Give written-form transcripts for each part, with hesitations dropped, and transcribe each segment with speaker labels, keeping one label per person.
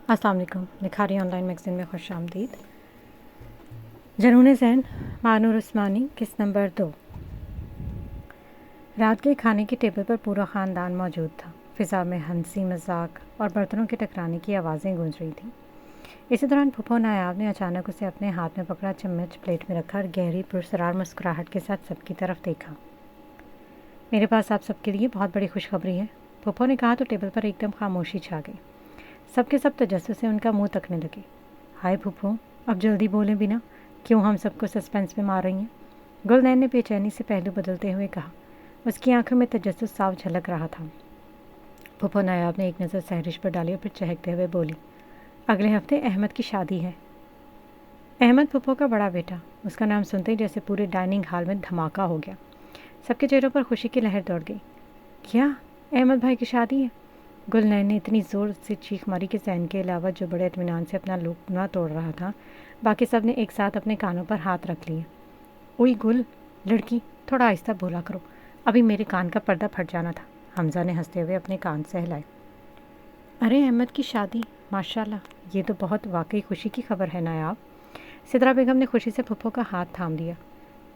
Speaker 1: अस्सलाम वालेकुम। निखारी online magazine में खुश आमदीद। जुनून ज़हन मानूर उस्मानी किस्त नंबर 2। रात के खाने की टेबल पर पूरा ख़ानदान मौजूद था। फ़िज़ा में हंसी मजाक और बर्तनों के टकराने की आवाज़ें गूंज रही थीं। इसी दौरान फूफो नायाब ने अचानक उसे अपने हाथ में पकड़ा चम्मच प्लेट में रखा और गहरी पुरसरार मुस्कुराहट के साथ सबकी तरफ देखा। मेरे पास आप सबके लिए बहुत बड़ी खुशखबरी है, फूफो ने कहा तो टेबल पर एकदम खामोशी छा गई। सबके सब तजस्सुस से उनका मुंह तकने लगे। हाय फूफो, अब जल्दी बोलें बिना, क्यों हम सबको सस्पेंस में मार रही हैं? गुलनैन ने बेचैनी से पहलू बदलते हुए कहा। उसकी आंखों में तजस्सुस साफ झलक रहा था। फूफो नायाब ने एक नज़र सहरिश पर डाली और फिर चहकते हुए बोली, अगले हफ्ते अहमद की शादी है। अहमद फूफो का बड़ा बेटा। उसका नाम सुनते ही जैसे पूरे डाइनिंग हॉल में धमाका हो गया। सबके चेहरों पर खुशी की लहर दौड़ गई। क्या अहमद भाई की शादी है? गुलनैन ने इतनी ज़ोर से चीख मारी कि ज़ैन के अलावा जो बड़े इत्मीनान से अपना लुकमा तोड़ रहा था, बाकी सब ने एक साथ अपने कानों पर हाथ रख लिए। ओई गुल, लड़की, थोड़ा आहिस्ता बोला करो, अभी मेरे कान का पर्दा फट जाना था। हमज़ा ने हंसते हुए अपने कान सहलाए। अरे अहमद की शादी, माशाल्लाह, ये तो बहुत वाकई खुशी की खबर है नायाब। सिद्रा बेगम ने खुशी से फुफ्फो का हाथ थाम लिया।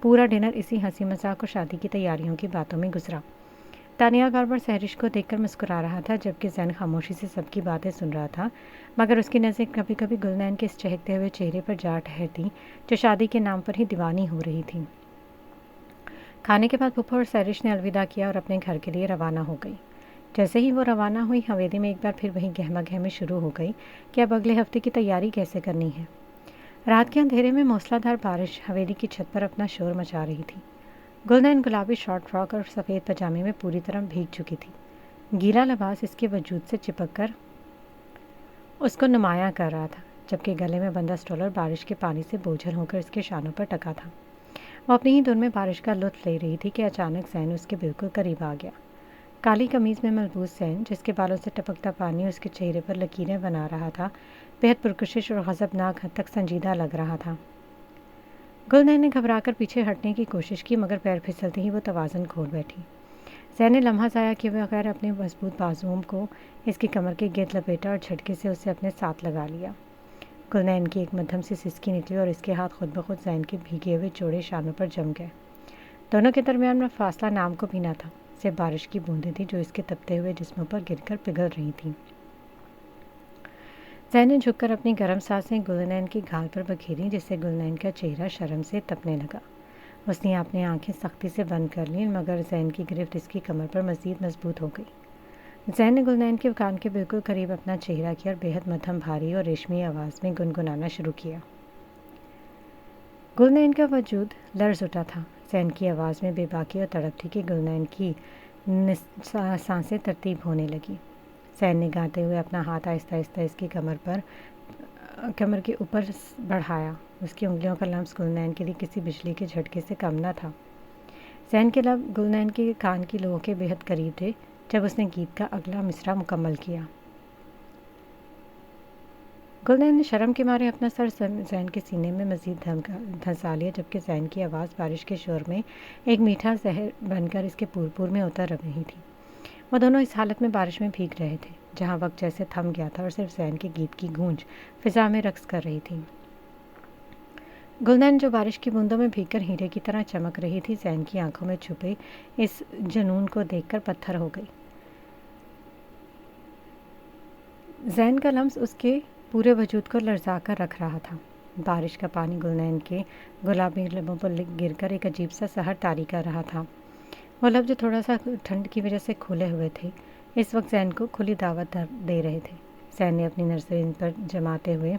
Speaker 1: पूरा डिनर इसी हंसी मजाक और शादी की तैयारियों की बातों में गुजरा। तानिया बार-बार सहरिश को देखकर मुस्कुरा रहा था, जबकि ज़ैन खामोशी से सबकी बातें सुन रहा था, मगर उसकी नज़रें कभी कभी गुलनैन के इस चहकते हुए चेहरे पर जा ठहरती जो शादी के नाम पर ही दीवानी हो रही थी। खाने के बाद फूफा और सहरिश ने अलविदा किया और अपने घर के लिए रवाना हो गई। जैसे ही वो रवाना हुई, हवेली में एक बार फिर वही गहमा गहमी शुरू हो गई कि अब अगले हफ्ते की तैयारी कैसे करनी है। रात के अंधेरे में मूसलाधार बारिश हवेली की छत पर अपना शोर मचा रही थी। गुलनैन गुलाबी शॉर्ट फ्रॉक और सफ़ेद पजामे में पूरी तरह भीग चुकी थी। गीला लिबास इसके वजूद से चिपक कर उसको नुमायां कर रहा था, जबकि गले में बंधा स्टोलर बारिश के पानी से बोझल होकर इसके शानों पर टका था। वो अपनी ही धुन में बारिश का लुत्फ ले रही थी कि अचानक ज़ैन उसके बिल्कुल करीब आ गया। काली कमीज़ में मलबूस ज़ैन, जिसके बालों से टपकता पानी उसके चेहरे पर लकीरें बना रहा था, बेहद पुरकशिश और गज़बनाक हद तक संजीदा लग रहा था। गुलनैन ने घबराकर पीछे हटने की कोशिश की, मगर पैर फिसलते ही वो तवाज़ुन खो बैठी। ज़ैन ने लम्हा ज़ाया किए बगैर अपने मजबूत बाजुओं को इसकी कमर के गिर्द लपेटा और झटके से उसे अपने साथ लगा लिया। गुलनैन की एक मध्यम सी सिसकी निकली और इसके हाथ खुद ब खुद ज़ैन के भीगे हुए चौड़े शानों पर जम गए। दोनों के दरमियान में फासला नाम को भी न था, सिर्फ बारिश की बूंदें थी जो इसके तपते हुए जिस्मों पर गिरकर पिघल रही थीं। ज़ैन ने झुककर अपनी गर्म सांसें गुलनैन की गाल पर बखेरी, जिससे गुलनैन का चेहरा शर्म से तपने लगा। उसने अपनी आंखें सख्ती से बंद कर लीं, मगर ज़ैन की गिरफ्त इसकी कमर पर मज़ीद मजबूत हो गई। ज़ैन ने गुलनैन के कान के बिल्कुल करीब अपना चेहरा किया और बेहद मध्यम भारी और रेशमी आवाज़ में गुनगुनाना शुरू किया। गुलनैन का वजूद लर्ज़ उठा था। ज़ैन की आवाज़ में बेबाकी और तड़प थी कि गुलनैन की सांसें तरतीब होने लगी। ज़ैन ने गाते हुए अपना हाथ आहिस्ता आहिस्ता इसकी कमर के ऊपर बढ़ाया। उसकी उंगलियों का लम्स गुलनैन के लिए किसी बिजली के झटके से कम न था। ज़ैन के लब गुलनैन के कान की लोगों के बेहद करीब थे जब उसने गीत का अगला मिसरा मुकम्मल किया। गुलनैन ने शर्म के मारे अपना सर ज़ैन के सीने में मज़ीद धंसा लिया, जबकि ज़ैन की आवाज़ बारिश के शोर में एक मीठा जहर बनकर इसके पूर में उतर रही थी। वो दोनों इस हालत में बारिश में भीग रहे थे, जहाँ वक्त जैसे थम गया था और सिर्फ ज़ैन के गीत की गूंज फ़िज़ा में रक्स कर रही थी। गुलनैन, जो बारिश की बूंदों में भीगकर हीरे की तरह चमक रही थी, ज़ैन की आंखों में छुपे इस जुनून को देखकर पत्थर हो गई। ज़ैन का लम्स उसके पूरे वजूद को लर्ज़ा कर रख रहा था। बारिश का पानी गुलनैन के गुलाबी लबों पर गिरकर एक अजीब सा सहर तारी कर रहा था। वो लब जो थोड़ा सा ठंड की वजह से खुले हुए थे, इस वक्त ज़ैन को खुली दावत दे रहे थे। ज़ैन ने अपनी नज़रें इन पर जमाते हुए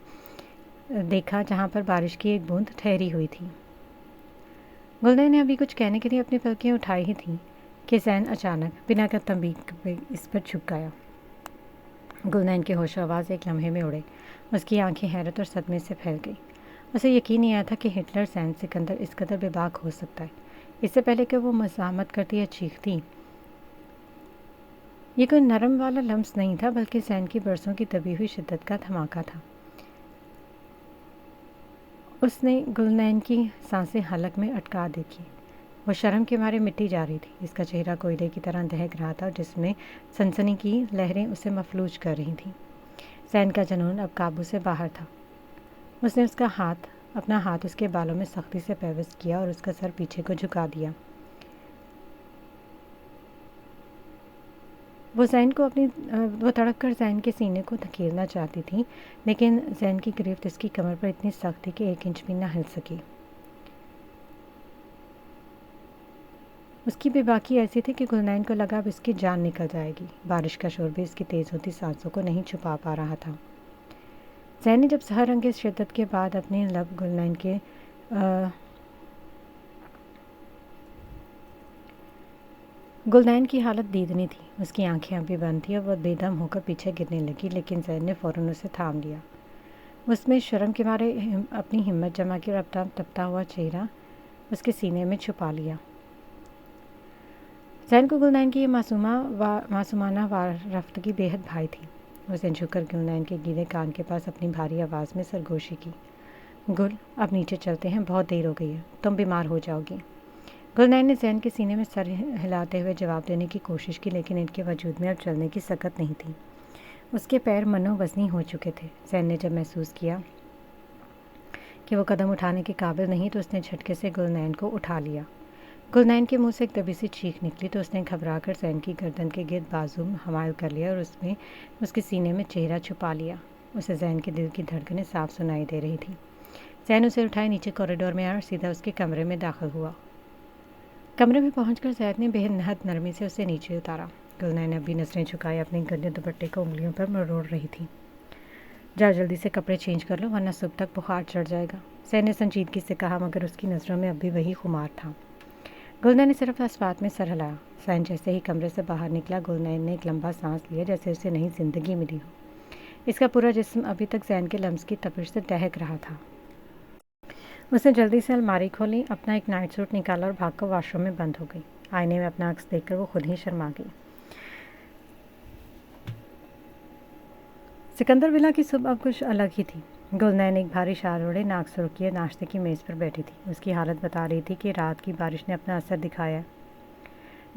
Speaker 1: देखा, जहाँ पर बारिश की एक बूंद ठहरी हुई थी। गुलनैन ने अभी कुछ कहने के लिए अपनी पलकें उठाई ही थी कि ज़ैन अचानक बिना तंबीह पे इस पर झुक गया। गुलनैन के होश आवाज़ एक लम्हे में उड़े। उसकी आंखें हैरत और सदमे से फैल गई। उसे यकीन नहीं आया था कि हिटलर ज़ैन सिकंदर इस कदर बेबाक हो सकता है। इससे पहले कि वो मज़ाहमत करती या चीखती, ये कोई नरम वाला लम्स नहीं था, बल्कि ज़ैन की बरसों की दबी हुई शिद्दत का धमाका था। उसने गुलनैन की सांसें हलक में अटका देखी। वो शर्म के मारे मिट्टी जा रही थी। इसका चेहरा कोयले की तरह दहक रहा था, जिसमें सनसनी की लहरें उसे मफलूज कर रही थीं। زین کا جنون اب قابو سے باہر تھا۔ اس نے اپنا ہاتھ اس کے بالوں میں سختی سے پیوست کیا اور اس کا سر پیچھے کو جھکا دیا۔ وہ تڑپ کر زین کے سینے کو دھکیلنا چاہتی تھی، لیکن زین کی گرفت اس کی کمر پر اتنی سخت تھی کہ 1 انچ بھی نہ ہل سکی۔ اس کی بے باکی ایسی تھی کہ گلنین کو لگا اب اس کی جان نکل جائے گی۔ بارش کا شور بھی اس کی تیز ہوتی سانسوں کو نہیں چھپا پا رہا تھا۔ زین نے جب سحر انگیز شدت کے بعد اپنے لب گلنین کی حالت دیدنی تھی۔ اس کی آنکھیں ابھی بند تھیں اور وہ بے دم ہو کر پیچھے گرنے لگی، لیکن زین نے فوراً اسے تھام لیا۔ اس میں شرم کے مارے اپنی ہمت جما کے اور تپتا ہوا چہرہ اس کے سینے میں چھپا لیا۔ زین کو گلنین کی یہ معصومانہ رفتگی بے حد بھائی تھی۔ اس نے جھک کر گلنین کے گیلے کان کے پاس اپنی بھاری آواز میں سرگوشی کی۔ گل، اب نیچے چلتے ہیں، بہت دیر ہو گئی ہے، تم بیمار ہو جاؤ گی۔ گلنین نے زین کے سینے میں سر ہلاتے ہوئے جواب دینے کی کوشش کی، لیکن ان کے وجود میں اب چلنے کی سکت نہیں تھی۔ اس کے پیر منو وزنی ہو چکے تھے۔ زین نے جب محسوس کیا کہ وہ قدم اٹھانے کے قابل نہیں تو اس نے جھٹکے سے گلنین کو اٹھا لیا۔ گلنین کے منہ سے ایک دبی سی چیخ نکلی تو اس نے گھبرا کر زین کی گردن کے گرد بازو حمائل کر لیا اور اس کے سینے میں چہرہ چھپا لیا۔ اسے زین کے دل کی دھڑکنیں صاف سنائی دے رہی تھی۔ زین اسے اٹھائے نیچے کوریڈور میں آیا اور سیدھا اس کے کمرے میں داخل ہوا۔ کمرے میں پہنچ کر زید نے بے نہایت نرمی سے اسے نیچے اتارا۔ گلنین ابھی نظریں جھکائے اپنے گندے دوپٹے کو انگلیوں پر مروڑ رہی تھی۔ جاؤ جلدی سے کپڑے چینج کر لو ورنہ صبح تک بخار چڑھ جائے گا، زید نے سنجیدگی سے کہا، مگر اس کی نظروں میں اب بھی وہی خمار تھا۔ گلنین نے صرف اس بات میں سر ہلایا۔ زین جیسے ہی کمرے سے باہر نکلا، گلنین نے ایک لمبا سانس لیا جیسے اسے نئی زندگی ملی ہو۔ اس کا پورا جسم ابھی تک زین کے لمس کی تپش سے دہک رہا تھا۔ اس نے جلدی سے الماری کھولی، اپنا ایک نائٹ سوٹ نکالا اور بھاگ کر واش روم میں بند ہو گئی۔ آئینے میں اپنا عکس دیکھ کر وہ خود ہی شرما گئی۔ سکندر ولا کی صبح اب کچھ الگ ہی تھی۔ گلنین ایک بھاری شال اوڑھے ناک سرخ کیے ناشتے کی میز پر بیٹھی تھی۔ اس کی حالت بتا رہی تھی کہ رات کی بارش نے اپنا اثر دکھایا ہے۔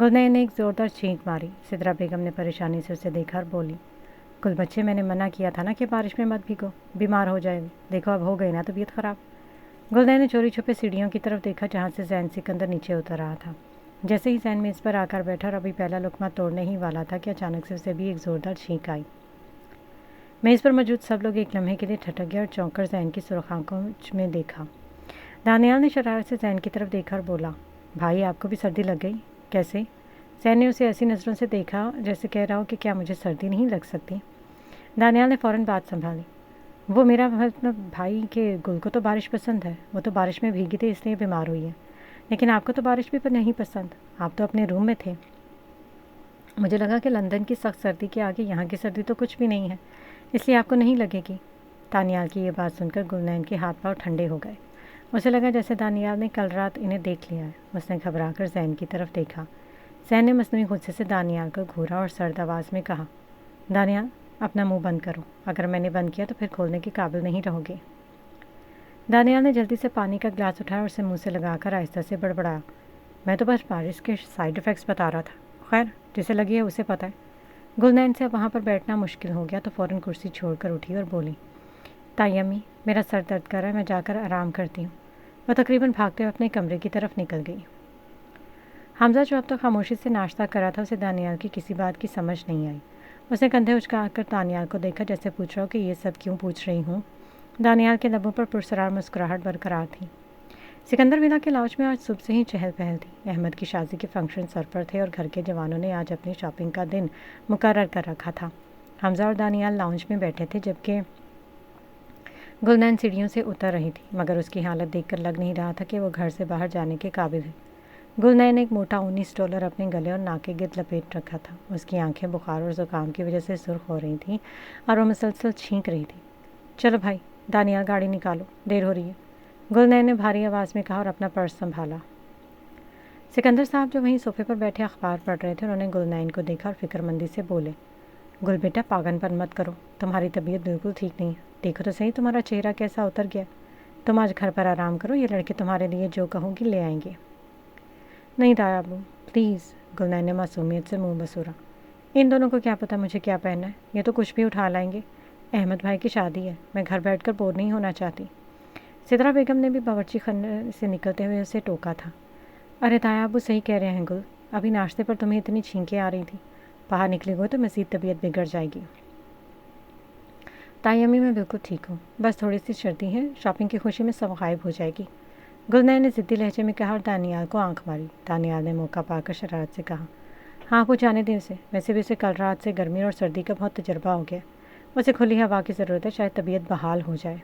Speaker 1: گلنین نے ایک زوردار چھینک ماری۔ سدرا بیگم نے پریشانی سے اسے دیکھا اور بولی، گل بچے، میں نے منع کیا تھا نا کہ بارش میں مت بھیگو، بیمار ہو جائے گی، دیکھو اب ہو گئی نا طبیعت خراب۔ گلنین نے چوری چھپے سیڑھیوں کی طرف دیکھا جہاں سے زین سکندر نیچے اتر رہا تھا۔ جیسے ہی زین میز پر آ کر بیٹھا اور ابھی پہلا لقمہ توڑنے ہی والا تھا کہ اچانک سے اسے بھی ایک زوردار چھینک آئی۔ میز پر موجود سب لوگ ایک لمحے کے لیے ٹھٹک گئے اور چونک کر زین کی سرخ آنکھوں میں دیکھا۔ دانیال نے شرارت سے زین کی طرف دیکھا اور بولا، بھائی آپ کو بھی سردی لگ گئی؟ کیسے؟ زین نے اسے ایسی نظروں سے دیکھا جیسے کہہ رہا ہو کہ کیا مجھے سردی نہیں لگ سکتی؟ دانیال نے فوراً بات سنبھالی، وہ میرا مطلب بھائی کہ گل کو تو بارش پسند ہے، وہ تو بارش میں بھیگی تھی اس لیے بیمار ہوئی ہے، لیکن آپ کو تو بارش بھی نہیں پسند، آپ تو اپنے روم میں تھے۔ مجھے لگا کہ لندن کی سخت سردی کے آگے یہاں کی سردی تو کچھ بھی نہیں ہے، اس لیے آپ کو نہیں لگے گی۔ دانیال کی یہ بات سن کر گلنین کے ہاتھ پاؤں ٹھنڈے ہو گئے۔ اسے لگا جیسے دانیال نے کل رات انہیں دیکھ لیا ہے۔ اس نے گھبرا کر زین کی طرف دیکھا۔ زین نے مصنوعی غصے سے دانیال کو گھورا اور سرد آواز میں کہا، دانیال اپنا منہ بند کرو، اگر میں نے بند کیا تو پھر کھولنے کے قابل نہیں رہو گے۔ دانیال نے جلدی سے پانی کا گلاس اٹھایا اور اسے منہ سے لگا کر آہستہ سے بڑبڑایا، میں تو بس بارش کے سائیڈ ایفیکٹس بتا رہا تھا، خیر جسے لگی ہے اسے پتہ ہے۔ گلنین سے اب وہاں پر بیٹھنا مشکل ہو گیا تو فوراً کرسی چھوڑ کر اٹھی اور بولی، تائی امی میرا سر درد کر رہا ہے، میں جا کر آرام کرتی ہوں۔ وہ تقریباً بھاگتے ہوئے اپنے کمرے کی طرف نکل گئی۔ حمزہ جو اب تک خاموشی سے ناشتہ کر رہا تھا، اسے دانیال کی کسی بات کی سمجھ نہیں آئی۔ اس نے کندھے اچکا کر دانیال کو دیکھا جیسے پوچھ رہا ہو کہ یہ سب کیوں پوچھ رہی ہوں۔ دانیال کے لبوں پر پرسرار مسکراہٹ برقرار تھی۔ سکندر ولا کے لاؤنج میں آج صبح سے ہی چہل پہل تھی۔ احمد کی شادی کے فنکشن سر پر تھے اور گھر کے جوانوں نے آج اپنی شاپنگ کا دن مقرر کر رکھا تھا۔ حمزہ اور دانیال لاؤنج میں بیٹھے تھے جبکہ گلنین سیڑھیوں سے اتر رہی تھی، مگر اس کی حالت دیکھ کر لگ نہیں رہا تھا کہ وہ گھر سے باہر جانے کے قابل ہے۔ گلنین نے ایک موٹا اونی سٹولر اپنے گلے اور ناک کے گرد لپیٹ رکھا تھا۔ اس کی آنکھیں بخار اور زکام کی وجہ سے سرخ ہو رہی تھیں اور وہ مسلسل چھینک رہی تھی۔ چلو بھائی، دانیال گاڑی نکالو، دیر ہو رہی ہے، گلنین نے بھاری آواز میں کہا اور اپنا پرس سنبھالا۔ سکندر صاحب جو وہیں صوفے پر بیٹھے اخبار پڑھ رہے تھے، انہوں نے گلنین کو دیکھا اور فکر مندی سے بولے، گل بیٹا پاگن پن مت کرو، تمہاری طبیعت بالکل ٹھیک نہیں ہے، دیکھو تو صحیح تمہارا چہرہ کیسا اتر گیا، تم آج گھر پر آرام کرو، یہ لڑکے تمہارے لیے جو کہوں گی لے آئیں گے۔ نہیں تایا ابو پلیز، گلنین نے معصومیت سے منہ بسورا، ان دونوں کو کیا پتہ مجھے کیا پہننا ہے، یہ تو کچھ بھی اٹھا لائیں گے، احمد بھائی کی شادی ہے، میں گھر بیٹھ کر بور نہیں ہونا چاہتی۔ سدرا بیگم نے بھی باورچی خانے سے نکلتے ہوئے اسے ٹوکا تھا۔ ارے تایا ابو صحیح کہہ رہے ہیں گل، ابھی ناشتے پر تمہیں اتنی چھینکیں آ رہی تھیں، باہر نکلے ہوئے تو مزید طبیعت بگڑ جائے گی۔ تائی امی میں بالکل ٹھیک ہوں، بس تھوڑی سی سردی ہے، شاپنگ کی خوشی میں سب غائب ہو جائے گی، گلنین نے ضدی لہجے میں کہا اور دانیال کو آنکھ ماری۔ دانیال نے موقع پا کر شرارت سے کہا، ہاں وہ جانے دیں اسے، ویسے بھی اسے کل رات سے گرمی اور سردی کا بہت تجربہ ہو گیا، اسے کھلی ہوا کی ضرورت ہے، شاید طبیعت بحال ہو جائے۔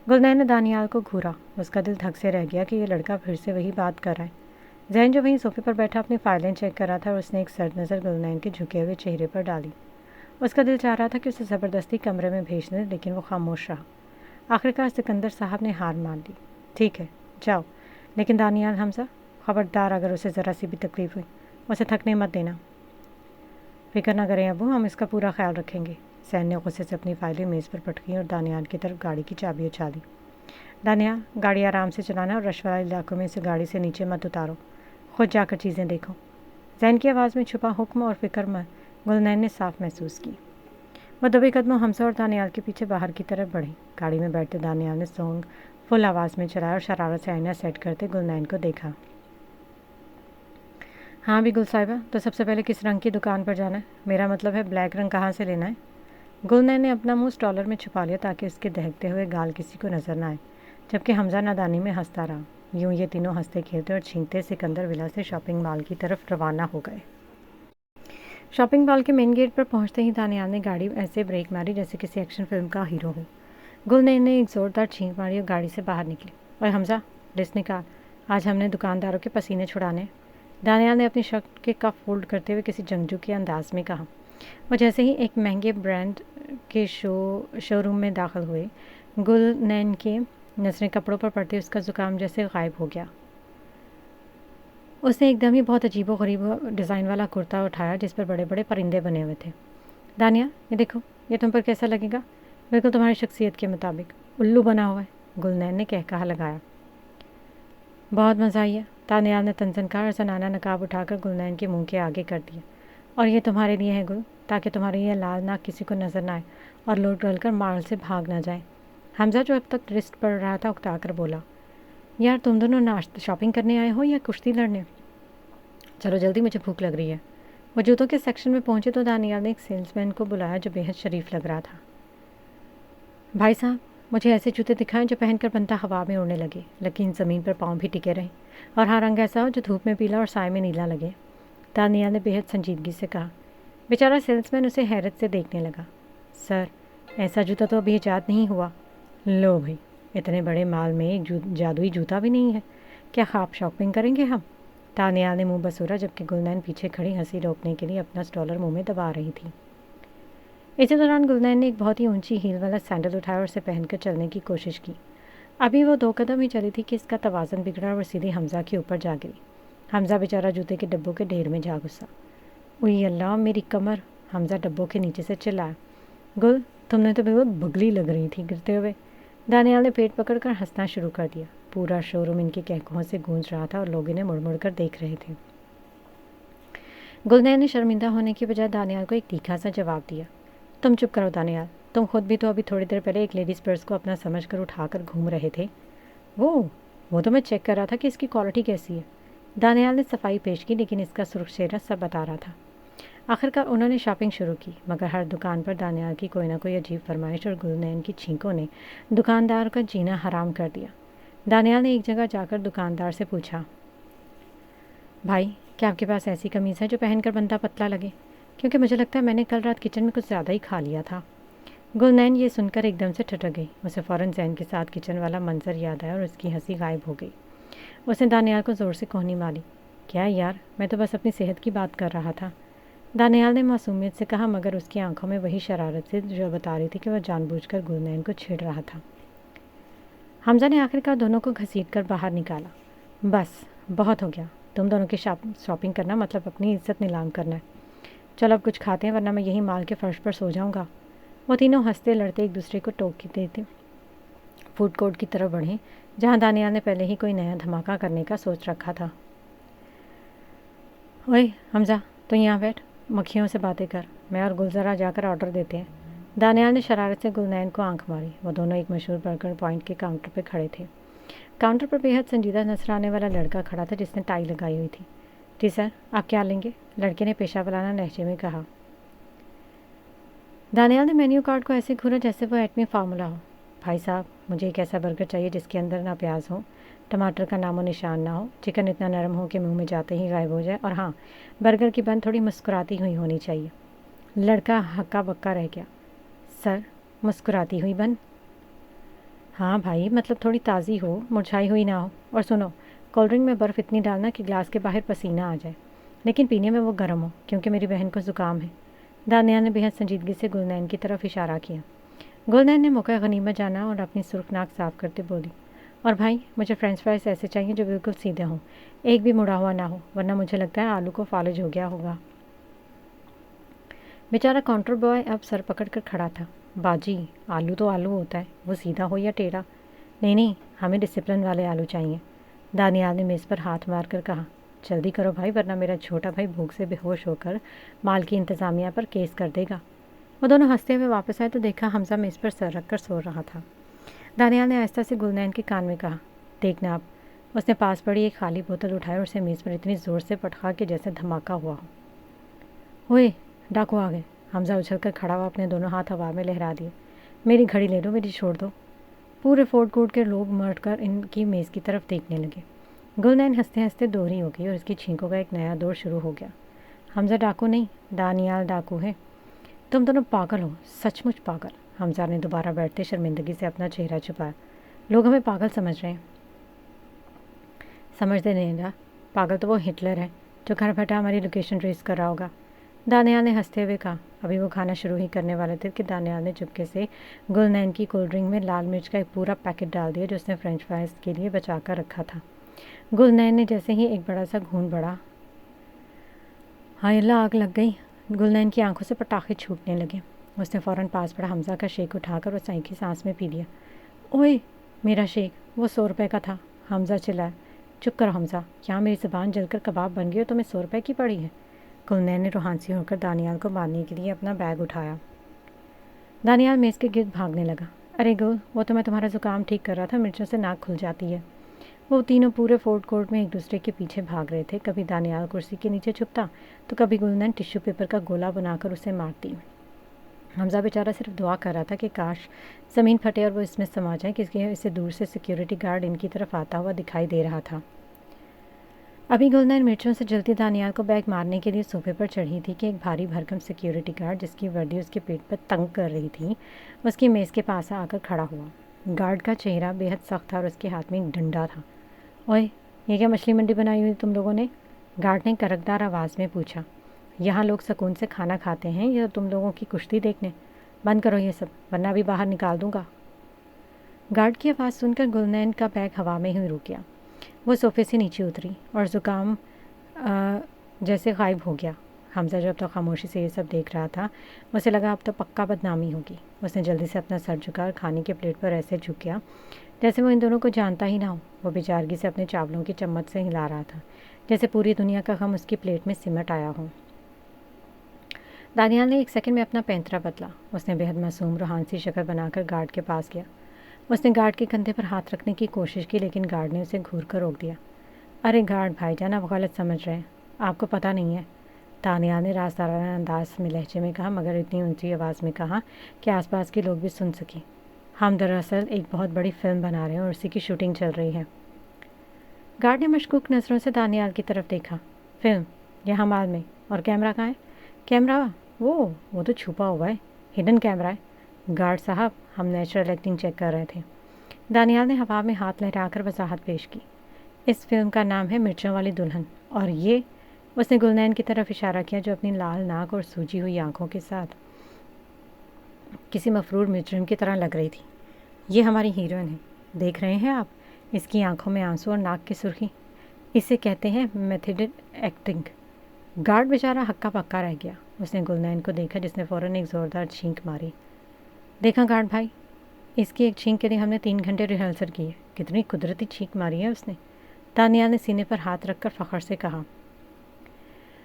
Speaker 1: گلنین نے دانیال کو گھورا، اس کا دل دھک سے رہ گیا کہ یہ لڑکا پھر سے وہی بات کر رہا ہے۔ ذہن جو وہیں صوفے پر بیٹھا اپنی فائلیں چیک کر رہا تھا اور اس نے ایک سرد نظر گلنین کے جھکے ہوئے چہرے پر ڈالی۔ اس کا دل چاہ رہا تھا کہ اسے زبردستی کمرے میں بھیج دیں، لیکن وہ خاموش رہا۔ آخرکار سکندر صاحب نے ہار مان لی۔ ٹھیک ہے جاؤ، لیکن دانیال حمزہ، خبردار اگر اسے ذرا سی بھی تکلیف ہوئی اسے تھکنے مت دینا۔ فکر نہ کریں ابو، ہم اس کا پورا خیال رکھیں گے۔ سین نے غصے سے اپنی فائلیں میز پر پٹکیں اور دانیال کی طرف گاڑی کی چابی اچھالی۔ دانیال، گاڑی آرام سے چلانا اور رش والے علاقوں میں اسے گاڑی سے نیچے مت اتارو، خود جا کر چیزیں دیکھو۔ زین کی آواز میں چھپا حکم اور فکر گلنین نے صاف محسوس کی۔ وہ دبے قدموں حمزہ اور دانیال کے پیچھے باہر کی طرف بڑھی۔ گاڑی میں بیٹھتے دانیال نے سونگ فل آواز میں چلایا اور شرارت سے آئینہ سیٹ کرتے گلنین کو دیکھا۔ ہاں بھی گل صاحبہ، تو سب سے پہلے کس رنگ کی دکان پر جانا ہے؟ میرا مطلب ہے بلیک رنگ کہاں سے لینا ہے؟ گلنین نے اپنا منہ اسٹالر میں چھپا لیا تاکہ اس کے دہکتے ہوئے گال کسی کو نظر نہ آئے، جبکہ حمزہ نادانی میں ہنستا رہا۔ یوں یہ تینوں ہنستے کھیلتے اور چھینکتے سکندر ولا سے شاپنگ مال کی طرف روانہ ہو گئے۔ شاپنگ مال کے مین گیٹ پر پہنچتے ہی دانیال نے گاڑی ایسے بریک ماری جیسے کسی ایکشن فلم کا ہیرو ہو۔ گلنین نے ایک زوردار چھینک ماری اور گاڑی سے باہر نکلی۔ اور حمزہ، لسٹ نکال، آج ہم نے دکانداروں کے پسینے چھڑانے۔ دانیال نے اپنی شرٹ کے کف فولڈ کرتے ہوئے کسی جنگجو کے انداز میں کہا۔ وہ جیسے ہی ایک مہنگے برانڈ کے شو روم میں داخل ہوئے، گلنین کے نظریں کپڑوں پر پڑتے اس کا زکام جیسے غائب ہو گیا۔ اس نے ایک دم ہی بہت عجیب و غریب ڈیزائن والا کرتا اٹھایا جس پر بڑے بڑے پرندے بنے ہوئے تھے۔ دانیال، یہ دیکھو، یہ تم پر کیسا لگے گا؟ بالکل تمہاری شخصیت کے مطابق، الو بنا ہوا ہے، گلنین نے کہا لگایا۔ بہت مزہ آئی ہے، دانیال نے تنزن کہا اور زنانہ نقاب اٹھا کر گلنین کے منہ کے آگے کر دیا۔ اور یہ تمہارے لیے ہے گل، تاکہ تمہاری یہ لال ناک کسی کو نظر نہ آئے اور لوگ ڈل کر مال سے بھاگ نہ جائیں۔ حمزہ جو اب تک لسٹ پڑھ رہا تھا اکتا کر بولا، یار تم دونوں شاپنگ کرنے آئے ہو یا کشتی لڑنے؟ چلو جلدی، مجھے بھوک لگ رہی ہے۔ وہ جوتوں کے سیکشن میں پہنچے تو دانیال نے ایک سیلس مین کو بلایا جو بے حد شریف لگ رہا تھا۔ بھائی صاحب، مجھے ایسے جوتے دکھائیں جو پہن کر بندہ ہوا میں اڑنے لگے لیکن زمین پر پاؤں بھی ٹکے رہیں، اور ہاں رنگ ایسا ہو جو دھوپ میں پیلا اور سائے میں نیلا لگے، دانیال نے بے حد سنجیدگی سے کہا۔ بیچارہ سیلس مین اسے حیرت سے دیکھنے لگا۔ سر، ایسا جوتا تو ابھی ایجاد نہیں ہوا۔ لو بھائی، اتنے بڑے مال میں ایک جادوئی جوتا بھی نہیں ہے، کیا خواب شاپنگ کریں گے ہم؟ دانیال نے منہ بسورا جبکہ گلنین پیچھے کھڑی ہنسی روکنے کے لیے اپنا اسٹالر منہ میں دبا رہی تھی۔ اسی دوران گلنین نے ایک بہت ہی اونچی ہیل والا سینڈل اٹھایا اور اسے پہن کر چلنے کی کوشش کی۔ ابھی وہ 2 قدم ہی چلی تھی کہ اس کا توازن بگڑا اور سیدھی حمزہ کے اوپر جا گری۔ حمزہ بیچارہ جوتے کے ڈبوں کے ڈھیر میں جا گھسا۔ اوئی اللہ، میری کمر! حمزہ ڈبوں کے نیچے سے چلایا۔ گل، تم نے تو بالکل بگلی لگ رہی تھی گرتے ہوئے۔ دانیال نے پیٹ پکڑ کر ہنسنا شروع کر دیا۔ پورا شو روم ان کے کہکہوں سے گونج رہا تھا اور لوگ انہیں مڑ مڑ کر دیکھ رہے تھے۔ گلنین نے شرمندہ ہونے کے بجائے دانیال کو ایک تیکھا سا جواب دیا۔ تم چپ کرو دانیال، تم خود بھی تو ابھی تھوڑی دیر پہلے ایک لیڈیز پرس کو اپنا سمجھ کر اٹھا کر گھوم رہے تھے۔ وہ تو میں چیک کر رہا تھا کہ اس کی کوالٹی کیسی ہے۔ دانیال نے صفائی پیش کی لیکن اس کا سرخ چہرہ سب بتا رہا تھا۔ آخرکار انہوں نے شاپنگ شروع کی، مگر ہر دکان پر دانیال کی کوئی نہ کوئی عجیب فرمائش اور گلنین کی چھینکوں نے دکاندار کا جینا حرام کر دیا۔ دانیال نے ایک جگہ جا کر دکاندار سے پوچھا، بھائی کیا آپ کے پاس ایسی قمیض ہے جو پہن کر بندہ پتلا لگے؟ کیونکہ مجھے لگتا ہے میں نے کل رات کچن میں کچھ زیادہ ہی کھا لیا تھا۔ گلنین یہ سن کر ایک دم سے ٹھٹک گئی۔ اسے فوراً ذہن کے ساتھ کچن والا منظر یاد آیا اور اس کی ہنسی غائب ہو گئی۔ اس نے دانیال کو زور سے کوہنی ماری۔ کیا یار، میں تو بس اپنی صحت کی بات کر رہا تھا، دانیال نے معصومیت سے کہا، مگر اس کی آنکھوں میں وہی شرارت سے جو بتا رہی تھی کہ وہ جان بوجھ کر گلنین کو چھیڑ رہا تھا۔ حمزہ نے آخرکار دونوں کو گھسیٹ کر باہر نکالا۔ بس بہت ہو گیا، تم دونوں کی شاپنگ کرنا مطلب اپنی عزت نیلام کرنا ہے۔ چلو اب کچھ کھاتے ہیں ورنہ میں یہی مال کے فرش پر سو جاؤں گا۔ وہ تینوں ہنستے لڑتے ایک دوسرے کو ٹوک دیتے فوڈ کورٹ کی طرف بڑھے جہاں دانیال نے پہلے ہی کوئی نیا دھماکہ کرنے کا سوچ رکھا تھا۔ اوئے حمزہ، تو یہاں بیٹھ، مکھیوں سے باتیں کر، میں اور گل ذرا جا کر آرڈر دیتے ہیں۔ दानियाल ने शरारत से गुलनैन को आंख मारी। वो दोनों एक मशहूर बर्गर पॉइंट के काउंटर पर खड़े थे। काउंटर पर बेहद संजीदा नजर आने वाला लड़का खड़ा था जिसने टाई लगाई हुई थी। जी सर, आप क्या लेंगे? लड़के ने पेशावराना लहजे में कहा। दानियाल ने मेन्यू कार्ड को ऐसे घूरा जैसे वो एटमी फार्मूला हो। भाई साहब, मुझे एक ऐसा बर्गर चाहिए जिसके अंदर ना प्याज हो, टमाटर का नामो निशान ना हो, चिकन इतना नरम हो कि मुंह में जाते ही गायब हो जाए, और हाँ, बर्गर की बन थोड़ी मुस्कुराती हुई होनी चाहिए। लड़का हक्का बक्का रह गया। सर, मुस्कुराती हुई बन? हाँ भाई, मतलब थोड़ी ताज़ी हो, मुरझाई हुई ना हो। और सुनो, कोल्ड ड्रिंक में बर्फ़ इतनी डालना कि ग्लास के बाहर पसीना आ जाए, लेकिन पीने में वो गर्म हो, क्योंकि मेरी बहन को ज़ुकाम है। दानियाल ने बेहद संजीदगी से गुलनैन की तरफ इशारा किया। गुलनैन ने मौका गनीमत जाना और अपनी सुर्ख नाक साफ करते बोली, और भाई, मुझे फ्रेंच फ्राइज ऐसे चाहिए जो बिल्कुल सीधे हों, एक भी मुड़ा हुआ ना हो, वरना मुझे लगता है आलू को फालिज हो गया होगा। बेचारा काउंटर बॉय अब सर पकड़ कर खड़ा था। बाजी, आलू तो आलू होता है, वो सीधा हो या टेढ़ा। नहीं नहीं, हमें डिसिप्लिन वाले आलू चाहिए। दानियाल ने मेज़ पर हाथ मार कर कहा। जल्दी करो भाई, वरना मेरा छोटा भाई भूख से बेहोश होकर माल की इंतज़ामिया पर केस कर देगा। वो दोनों हंसते हुए वापस आए तो देखा हमजा मेज़ पर सर रख कर सो रहा था। दानियाल ने आहिस्ता से गुलनैन के कान में कहा, देखना आप। उसने पास पड़ी एक खाली बोतल उठाई और उसे मेज़ पर इतनी ज़ोर से पटका कि जैसे धमाका हुआ हो। ओए, डाकू आ गए। हमजा उछल कर खड़ा हुआ अपने दोनों हाथ हवा में लहरा दिए। मेरी घड़ी ले लो, मेरी छोड़ दो। पूरे फोर्ट कोर्ट के लोग मर्द कर इनकी मेज़ की तरफ देखने लगे। गुलनैन हंसते हंसते दोहरी हो गई और उसकी छींकों का एक नया दौर शुरू हो गया। हमजा डाकू नहीं, दानियाल डाकू है। तुम दोनों पागल हो, सचमुच पागल। हमजा ने दोबारा बैठते शर्मिंदगी से अपना चेहरा छुपाया। लोग हमें पागल समझ रहे हैं। समझते नहीं ना, पागल तो वो हिटलर है जो घर बैठा हमारी लोकेशन ट्रेस कर रहा होगा। दानियाल ने हंसते हुए कहा। अभी वो खाना शुरू ही करने वाले थे कि दानियाल ने चुपके से गुलनैन की कोल्ड ड्रिंक में लाल मिर्च का एक पूरा पैकेट डाल दिया जो उसने फ्रेंच फ्राइज के लिए बचा कर रखा था। गुलनैन ने जैसे ही एक बड़ा सा घून बढ़ा, हाय अल्लाह, आग लग गई। गुलनैन की आंखों से पटाखे छूटने लगे। उसने फ़ौरन पास पड़ा हमजा का शेक उठाकर उस की सांस में पी लिया। ओए, मेरा शेक, वो 100 रुपये का था। हमजा चिल्लाया। चुप करो हमजा, क्या मेरी ज़बान जलकर कबाब बन गई और तुम्हें 100 रुपये की पड़ी है? गुलनैन ने रूहानसी होकर दानियाल को मारने के लिए अपना बैग उठाया। दानियाल मेज़ के गिर्द भागने लगा। अरे गुल, वो तो मैं तुम्हारा ज़ुकाम ठीक कर रहा था, मिर्चों से नाक खुल जाती है। वो तीनों पूरे फोर्ट कोर्ट में एक दूसरे के पीछे भाग रहे थे। कभी दानियाल कुर्सी के नीचे छुपता तो कभी गुलनैन टिश्यू पेपर का गोला बनाकर उसे मारती। हमजा बेचारा सिर्फ दुआ कर रहा था कि काश ज़मीन फटे और वो इसमें समा जाए, क्योंकि इसे दूर से सिक्योरिटी गार्ड इनकी तरफ आता हुआ दिखाई दे रहा था। अभी गुलनैन मिर्चों से जलती दानियाल को बैग मारने के लिए सोफे पर चढ़ी थी कि एक भारी भरकम सिक्योरिटी गार्ड, जिसकी वर्दी उसके पेट पर तंग कर रही थी, उसकी मेज़ के पास आकर खड़ा हुआ। गार्ड का चेहरा बेहद सख्त था और उसके हाथ में एक डंडा था। ओए, ये क्या मछली मंडी बनाई हुई तुम लोगों ने? गार्ड ने करकदार आवाज़ में पूछा। यहाँ लोग सुकून से खाना खाते हैं या तुम लोगों की कुश्ती देखने? बंद करो ये सब, वरना भी बाहर निकाल दूंगा। गार्ड की आवाज़ सुनकर गुलनैन का बैग हवा में ही रुक गया। वो सोफे से नीचे उतरी और ज़ुकाम जैसे गायब हो गया। हमजा जो अब तक खामोशी से ये सब देख रहा था, उसे लगा अब तो पक्का बदनामी होगी। उसने जल्दी से अपना सर झुका और खाने के प्लेट पर ऐसे झुक गया जैसे वो इन दोनों को जानता ही ना हो। वो बेचारगी से अपने चावलों की चम्मच से हिला रहा था, जैसे पूरी दुनिया का गम उसकी प्लेट में सिमट आया हो। दानियाल ने एक सेकंड में अपना पैंतरा बदला। उसने बेहद मासूम रूहानसी शक्ल बनाकर गार्ड के पास गया। उसने गार्ड के कंधे पर हाथ रखने की कोशिश की, लेकिन गार्ड ने उसे घूर कर रोक दिया। अरे गार्ड भाईजान, आप गलत समझ रहे हैं, आपको पता नहीं है। दानियाल ने राजदाराना अंदाज में लहजे में कहा, मगर इतनी ऊंची आवाज़ में कहा कि आसपास के लोग भी सुन सकें। हम दरअसल एक बहुत बड़ी फिल्म बना रहे हैं और उसी की शूटिंग चल रही है। गार्ड ने मशकूक नज़रों से दानियाल की तरफ देखा। फिल्म? यहाँ माल में? और कैमरा कहाँ है? कैमरा? वो तो छुपा हुआ है, हिडन कैमरा है। गार्ड साहब, हम नेचुरल एक्टिंग चेक कर रहे थे। दानियाल ने हवा में हाथ लहराकर वजाहत पेश की। इस फिल्म का नाम है मिर्चों वाली दुल्हन, और ये, उसने गुलनैन की तरफ इशारा किया जो अपनी लाल नाक और सूजी हुई आंखों के साथ किसी मफरूर मुजरिम की तरह लग रही थी। ये हमारी हीरोइन है, देख रहे हैं आप, इसकी आंखों में आंसू और नाक की सुर्खी। इसे कहते हैं मेथड एक्टिंग। गार्ड बेचारा हक्का पक्का रह गया। उसने गुलनैन को देखा, जिसने फ़ौरन एक ज़ोरदार छींक मारी। देखा गार्ड भाई, इसकी एक छींक के लिए हमने 3 घंटे रिहर्सल की है। कितनी कुदरती छींक मारी है उसने। दानियाल ने सीने पर हाथ रखकर फ़ख्र से कहा।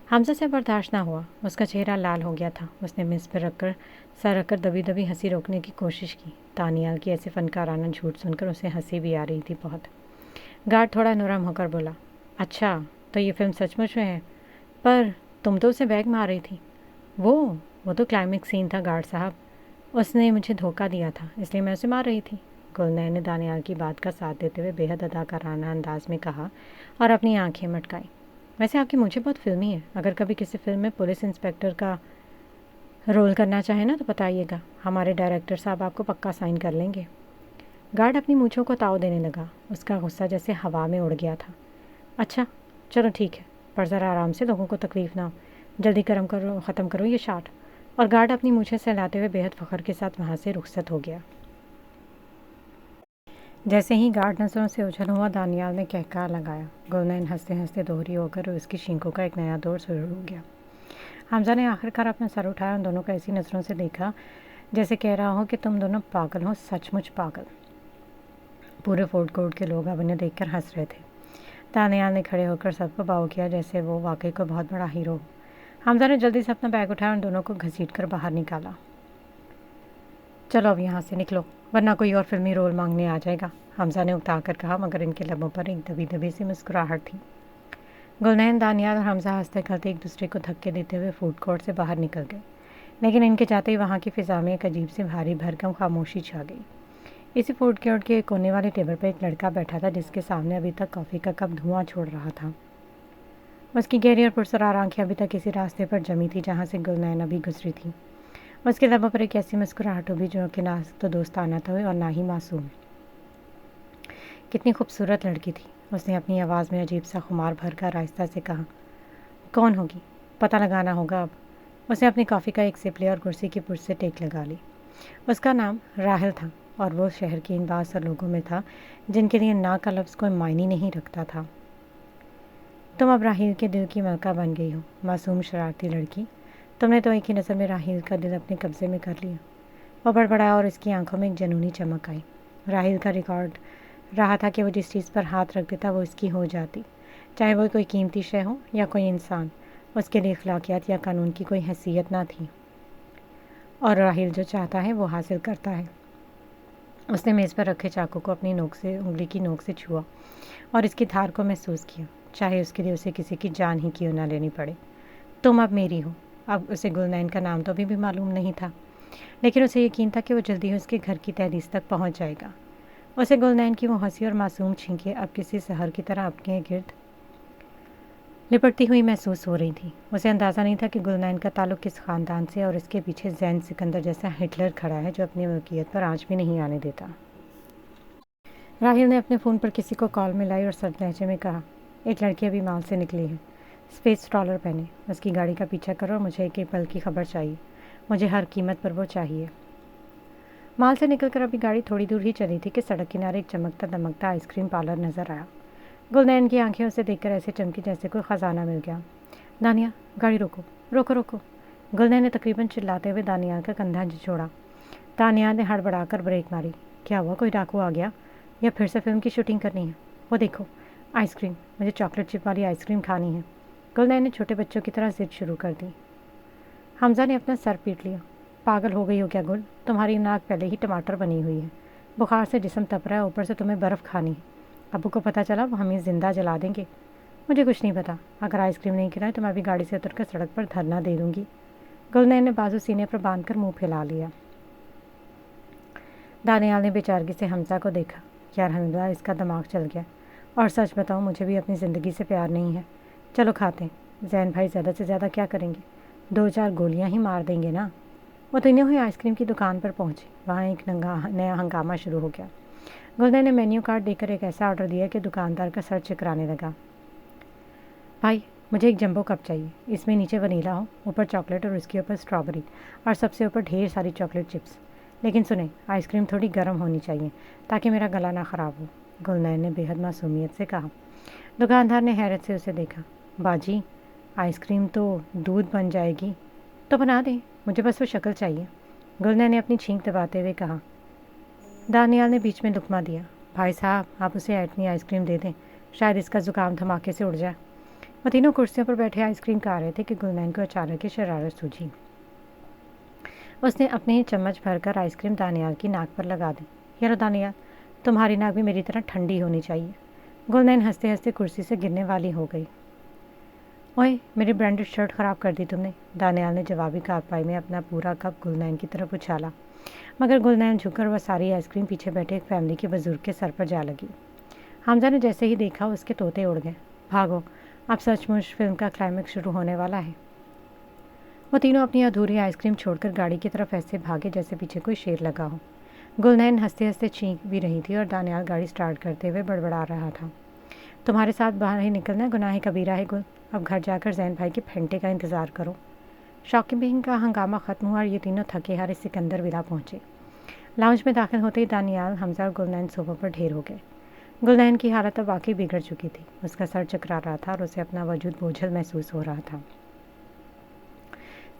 Speaker 1: हमजा से बर्दाश्त ना हुआ, उसका चेहरा लाल हो गया था। उसने मेज़ पर सर रखकर दबी दबी हंसी रोकने की कोशिश की। तानियाल की ऐसे फनकाराना झूठ सुनकर उसे हंसी भी आ रही थी बहुत। गार्ड थोड़ा नरम होकर बोला, अच्छा तो ये फिल्म सचमुच में है, पर तुम तो उसे बैग मार रही थी। वो तो क्लाइमेक्स सीन था गार्ड साहब। उसने मुझे धोखा दिया था, इसलिए मैं उसे मार रही थी। गुलनैन ने दानियाल की बात का साथ देते हुए बेहद अदाकाराना अंदाज में कहा और अपनी आंखें मटकाई। वैसे आपकी मुझे बहुत फिल्मी है। अगर कभी किसी फिल्म में पुलिस इंस्पेक्टर का रोल करना चाहे ना तो बताइएगा, हमारे डायरेक्टर साहब आपको पक्का साइन कर लेंगे। गार्ड अपनी मूँछों को ताव देने लगा। उसका गुस्सा जैसे हवा में उड़ गया था। अच्छा चलो ठीक है, पर ज़रा आराम से, लोगों को तकलीफ़ ना हो। जल्दी ख़त्म करो ये शाट। और गार्ड अपनी मूँछें सहलाते हुए बेहद फ़ख्र के साथ वहाँ से रुखसत हो गया। जैसे ही गार्ड नज़रों से उछल हुआ, दानियाल ने कहकार लगाया। गुलनैन हंसते हंसते दोहरी होकर उसकी शिंकों का एक नया दौर शुरू हो गया। हमजा ने आखिरकार अपना सर उठाया, उन दोनों को ऐसी नज़रों से देखा जैसे कह रहा हो कि तुम दोनों पागल हो, सचमुच पागल। पूरे फूड कोर्ट के लोग अब उन्हें देखकर हंस रहे थे। दानियाल ने खड़े होकर सबको बाव किया जैसे वो वाकई को बहुत बड़ा हीरो हो। हमजा ने जल्दी से अपना बैग उठाया, उन दोनों को घसीटकर बाहर निकाला। चलो अब यहाँ से निकलो, वरना कोई और फिल्मी रोल मांगने आ जाएगा, हमजा ने उकता कर कहा, मगर इनके लबों पर एक दबी दबी सी मुस्कुराहट थी। गुलनैन, दानियाल और हमजा हंसते खेलते एक दूसरे को धक्के देते हुए फूड कोर्ट से बाहर निकल गए। लेकिन इनके जाते ही वहाँ की फ़िज़ा में एक अजीब सी भारी भरकम खामोशी छा गई। इसी फूड कोर्ट के कोने वाले टेबल पर एक लड़का बैठा था जिसके सामने अभी तक कॉफ़ी का कप धुआं छोड़ रहा था। उसकी गहरी और पुरस्कार आंखें अभी तक किसी रास्ते पर जमी थी जहाँ से गुलनैन अभी गुजरी थी। उसके लबों पर एक ऐसी मुस्कुराहट उभी जो कि ना तो दोस्ताना था और ना ही मासूम। कितनी खूबसूरत लड़की थी, उसने अपनी आवाज़ में अजीब सा खुमार भर कर आहिस्ता से कहा। कौन होगी, पता लगाना होगा अब। उसने अपनी कॉफ़ी का एक सिप लिया और कुर्सी की पुर्ज से टेक लगा ली। उसका नाम राहिल था और वो शहर के इन बासर लोगों में था जिनके लिए ना का लफ्ज़ कोई मायने नहीं रखता था। तुम अब राहिल के दिल की मलका बन गई हो, मासूम शरारती लड़की। तुमने तो एक ही नज़र में राहिल का दिल अपने कब्ज़े में कर लिया। वो बड़बड़ाया और उसकी आंखों में एक जनूनी चमक आई। राहिल का रिकॉर्ड रहा था कि वो जिस चीज़ पर हाथ रख देता वो उसकी हो जाती, चाहे वो कोई कीमती शय हो या कोई इंसान। उसके लिए अखलाकियात या कानून की कोई हैसियत ना थी, और राहिल जो चाहता है वो हासिल करता है। उसने मेज़ पर रखे चाकू को अपनी उंगली की नोक से छुआ और इसकी धार को महसूस किया, चाहे उसके लिए उसे किसी की जान ही क्यों ना लेनी पड़े। तुम अब मेरी हो। अब उसे गुलनैन का नाम तो भी मालूम नहीं था, लेकिन उसे यकीन था कि वो जल्दी ही उसके घर की तहदीस तक पहुंच जाएगा। उसे गुलनैन की वो हंसी और मासूम छींकें अब किसी सहर की तरह अपने गिर्द लिपटती हुई महसूस हो रही थी। उसे अंदाज़ा नहीं था कि गुलनैन का ताल्लुक़ किस ख़ानदान से, और इसके पीछे ज़ैन सिकंदर जैसा हिटलर खड़ा है जो अपनी मुल्कियत पर आँच भी नहीं आने देता। राहिल ने अपने फ़ोन पर किसी को कॉल मिलाई और सर्द लहजे में कहा, एक लड़की अभी माल से निकली है, स्पेस ट्रॉलर पहने, उसकी गाड़ी का पीछा करो और मुझे एक पल की खबर चाहिए। मुझे हर कीमत पर वो चाहिए। माल से निकलकर अभी गाड़ी थोड़ी दूर ही चली थी कि सड़क किनारे एक चमकता दमकता आइसक्रीम पार्लर नज़र आया। गुलनैन की आंखें उसे देखकर ऐसे चमकी जैसे कोई ख़जाना मिल गया। दानिया, गाड़ी रोको रोको रोको। गुलनैन ने तकरीबन चिल्लाते हुए दानियाल का कंधा झिझोड़ा। दानियाल ने हड़बड़ाकर ब्रेक मारी। क्या हुआ, कोई डाकू आ गया या फिर से फिल्म की शूटिंग करनी है? वो देखो, आइसक्रीम, मुझे चॉकलेट चिप वाली आइसक्रीम खानी है। गुलनैन ने छोटे बच्चों की तरह ज़िद शुरू कर दी। हमजा ने अपना सर पीट लिया। पागल हो गई हो क्या गुल? तुम्हारी नाक पहले ही टमाटर बनी हुई है, बुखार से जिस्म तप रहा है, ऊपर से तुम्हें बर्फ़ खानी है। अबू को पता चला वो हमें ज़िंदा जला देंगे। मुझे कुछ नहीं पता, अगर आइसक्रीम नहीं खिलाए तो मैं अभी गाड़ी से उतरकर सड़क पर धरना दे दूँगी। गुलनैन ने बाजू सीने पर बांधकर मुँह फैला लिया। दानियाल ने बेचारगी से हमजा को देखा। यार हमजा, इसका दिमाग चल गया। और सच बताऊँ, मुझे भी अपनी ज़िंदगी से प्यार नहीं है। चलो खाते हैं। ज़ैन भाई ज़्यादा से ज़्यादा क्या करेंगे, 2-4 गोलियां ही मार देंगे ना। वो तीनों ही आइसक्रीम की दुकान पर पहुंचे। वहाँ एक नया हंगामा शुरू हो गया। गुलनैन ने मेन्यू कार्ड देकर एक ऐसा ऑर्डर दिया कि दुकानदार का सर चकराने लगा। भाई, मुझे एक जंबो कप चाहिए, इसमें नीचे वनीला हो, ऊपर चॉकलेट और उसके ऊपर स्ट्रॉबेरी, और सबसे ऊपर ढेर सारी चॉकलेट चिप्स। लेकिन सुने, आइसक्रीम थोड़ी गर्म होनी चाहिए ताकि मेरा गला ना ख़राब हो। गुलनैन ने बेहद मासूमियत से कहा। दुकानदार ने हैरत से उसे देखा। बाजी, आइसक्रीम तो दूध बन जाएगी। तो बना दें, मुझे बस वो शक्ल चाहिए। गुलनैन ने अपनी छींक दबाते हुए कहा। दानियाल ने बीच में दुकमा दिया। भाई साहब, आप उसे इतनी आइसक्रीम दे दें, शायद इसका ज़ुकाम धमाके से उड़ जाए। वो तीनों कुर्सियों पर बैठे आइसक्रीम खा रहे थे कि गुलनैन को अचानक ही शरारत सूझी। उसने अपनी ही चम्मच भरकर आइसक्रीम दानियाल की नाक पर लगा दी। ये लो दानियाल, तुम्हारी नाक भी मेरी तरह ठंडी होनी चाहिए। गुलनैन हंसते हंसते कुर्सी से गिरने वाली हो गई। ओए, मेरी ब्रांडेड शर्ट ख़राब कर दी तुमने, दानियाल ने जवाबी कार्रवाई में अपना पूरा कप गुलनैन की तरफ उछाला। मगर गुलनैन झुककर वह सारी आइसक्रीम पीछे बैठे एक फैमिली के बुजुर्ग के सर पर जा लगी। हमजा ने जैसे ही देखा उसके तोते उड़ गए। भागो, अब सचमुच फिल्म का क्लाइमेक्स शुरू होने वाला है। वो तीनों अपनी अधूरी आइसक्रीम छोड़कर गाड़ी की तरफ ऐसे भागे जैसे पीछे कोई शेर लगा हो। गुलनैन हंसते हंसते चीख भी रही थी और दानियाल गाड़ी स्टार्ट करते हुए बड़बड़ा रहा था। तुम्हारे साथ बाहर ही निकलना गुनाह कबीरा है गुल, अब घर जाकर जैन भाई के फेंटे का इंतज़ार करो। शॉपिंग का हंगामा ख़त्म हुआ और ये तीनों थके हारे सिकंदर विला पहुँचे। लाउंज में दाखिल होते ही दानियाल, हमजा और गुलनैन सोफों पर ढेर हो गए। गुलनैन की हालत अब वाकई बिगड़ चुकी थी। उसका सर चकरा रहा था और उसे अपना वजूद बोझल महसूस हो रहा था।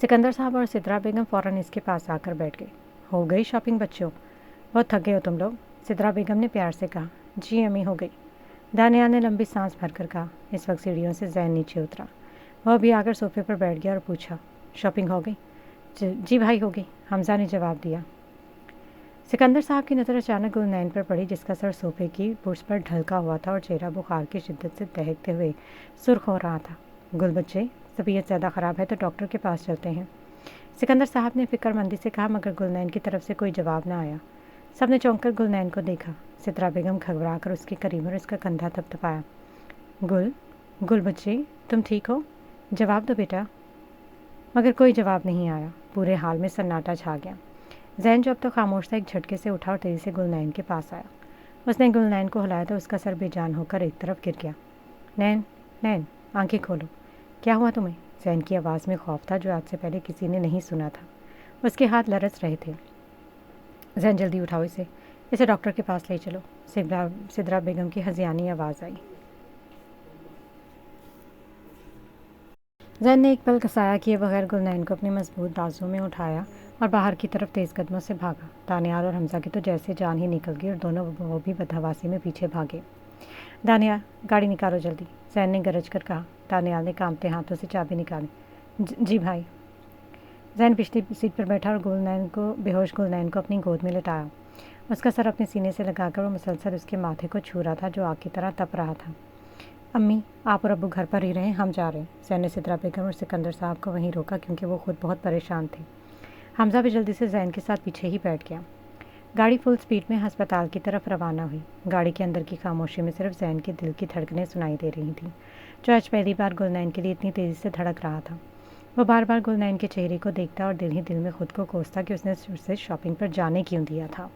Speaker 1: सिकंदर साहब और सिद्रा बेगम फ़ौरन इसके पास आकर बैठ गए। हो गई शॉपिंग बच्चों? बहुत थक गए हो तुम लोग, सिद्रा बेगम ने प्यार से कहा। जी अम्मी, हो गई, दानियाल ने लंबी सांस भरकर कहा। इस वक्त सीढ़ियों से जैन नीचे उतरा। वह भी आकर सोफे पर बैठ गया और पूछा, शॉपिंग हो गई? जी भाई, हो गई, हमजा ने जवाब दिया। सिकंदर साहब की नज़र अचानक गुलनैन पर पड़ी, जिसका सर सोफे की पुर्स पर ढलका हुआ था और चेहरा बुखार की शिद्दत से दहकते हुए सुर्ख हो रहा था। गुल बच्चे, तबीयत ज़्यादा ख़राब है तो डॉक्टर के पास चलते हैं, सिकंदर साहब ने फिक्रमंदी से कहा, मगर गुलनैन की तरफ से कोई जवाब न आया। सबने चौंक कर गुलनैन को देखा। सिद्रा बेगम घबरा कर उसके करीब और उसका कंधा थपथपाया। गुल बच्चे, तुम ठीक हो? जवाब दो बेटा। मगर कोई जवाब नहीं आया। पूरे हाल में सन्नाटा छा गया। जैन, जो अब तो खामोश था, एक झटके से उठा और तेज़ी से गुलनैन के पास आया। उसने गुलनैन को हिलाया तो उसका सर बेजान होकर एक तरफ गिर गया। नैन, आंखें खोलो, क्या हुआ तुम्हें? जैन की आवाज़ में खौफ था जो आज से पहले किसी ने नहीं सुना था। उसके हाथ लरस रहे थे। जैन, जल्दी उठाओ इसे डॉक्टर के पास ले चलो, सिद्रा बेगम की हज़ियानी आवाज़ आई। जैन ने एक पल कसाया किए बगैर गुलनैन को अपनी मजबूत बाजू में उठाया और बाहर की तरफ तेज़ कदमों से भागा। दानियाल और हमजा की तो जैसे जान ही निकल गई और दोनों वो भी बदहवासी में पीछे भागे। दानियाल, गाड़ी निकालो जल्दी, जैन ने गरज कर कहा। दानियाल ने कांपते हाथों से चाबी निकाली। जी भाई। जैन पिछली सीट पर बैठा और बेहोश गुलनैन को अपनी गोद में लिटाया। उसका सर अपने सीने से लगाकर वो मुसलसल उसके माथे को छू रहा था जो आग की तरह तप रहा था। अम्मी, आप और अब्बू घर पर ही रहें, हम जा रहे हैं। जैन ने सिद्रा बेगम और सिकंदर साहब को वहीं रोका क्योंकि वो खुद बहुत परेशान थे। हमजा भी जल्दी से जैन के साथ पीछे ही बैठ गया। गाड़ी फुल स्पीड में अस्पताल की तरफ रवाना हुई। गाड़ी के अंदर की खामोशी में सिर्फ जैन के दिल की धड़कनें सुनाई दे रही थीं, जो आज पहली बार गुलनैन के लिए इतनी तेज़ी से धड़क रहा था। वो बार बार गुलनैन के चेहरे को देखता और दिल ही दिल में खुद को कोसता कि उसने उसे शॉपिंग पर जाने क्यों दिया था।